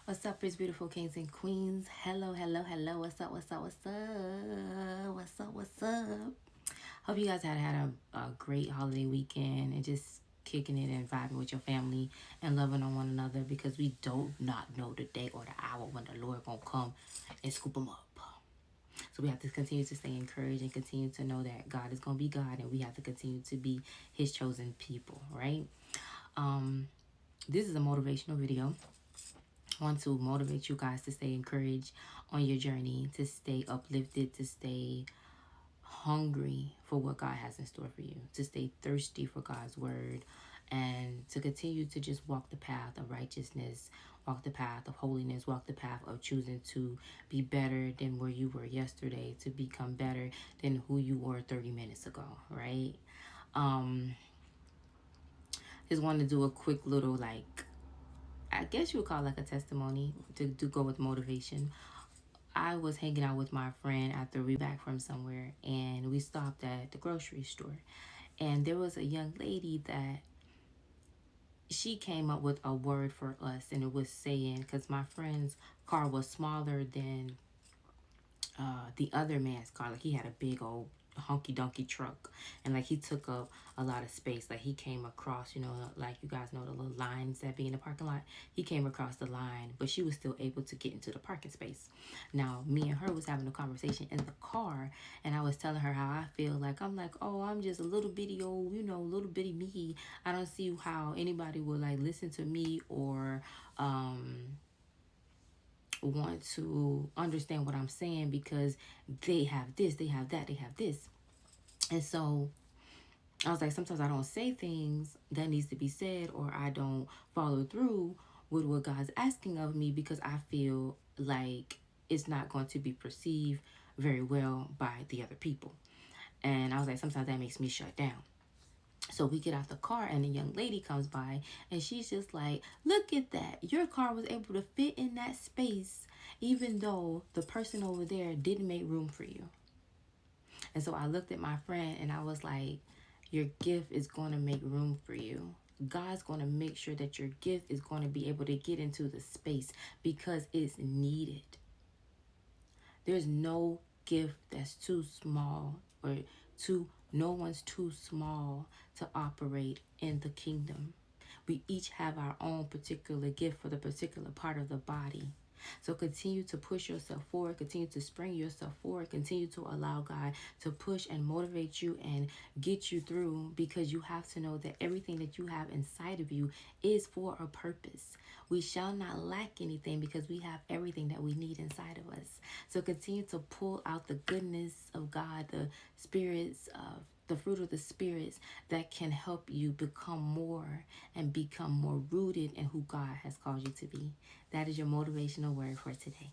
What's up, it's beautiful kings and queens? Hello, hello, hello. What's up, what's up, what's up? What's up, what's up? Hope you guys had a great holiday weekend and just kicking it and vibing with your family and loving on one another because we do not know the day or the hour when the Lord gonna come and scoop them up. So we have to continue to stay encouraged and continue to know that God is gonna be God and we have to continue to be His chosen people, right? This is a motivational video. I want to motivate you guys to stay encouraged on your journey, to stay uplifted, to stay hungry for what God has in store for you, to stay thirsty for God's word, and to continue to just walk the path of righteousness, walk the path of holiness, walk the path of choosing to be better than where you were yesterday, to become better than who you were 30 minutes ago, right? Just want to do a quick little, like, I guess you would call it like a testimony to go with motivation. I was hanging out with my friend after we back from somewhere, and we stopped at the grocery store, and there was a young lady that she came up with a word for us, and it was saying, because my friend's car was smaller than the other man's car. Like, he had a big old honky donkey truck, and like he took up a lot of space. Like, he came across, like, you guys know the little lines that be in the parking lot. He came across the line, but she was still able to get into the parking space. Now, me and her was having a conversation in the car, and I was telling her how I feel. Like, I'm like, oh, I'm just a little bitty old, little bitty me. I don't see how anybody would like listen to me or want to understand what I'm saying because they have this, they have that, they have this. And so I was like, sometimes I don't say things that needs to be said, or I don't follow through with what God's asking of me because I feel like it's not going to be perceived very well by the other people. And I was like, sometimes that makes me shut down. So we get out the car and a young lady comes by and she's just like, look at that. Your car was able to fit in that space even though the person over there didn't make room for you. And so I looked at my friend and I was like, your gift is going to make room for you. God's going to make sure that your gift is going to be able to get into the space because it's needed. There's no gift that's too small or no one's too small to operate in the kingdom. We each have our own particular gift for the particular part of the body. So continue to push yourself forward, continue to spring yourself forward, continue to allow God to push and motivate you and get you through, because you have to know that everything that you have inside of you is for a purpose. We shall not lack anything because we have everything that we need inside of us. So continue to pull out the goodness of God, the spirits of the fruit of the spirits that can help you become more and become more rooted in who God has called you to be. That is your motivational word for today.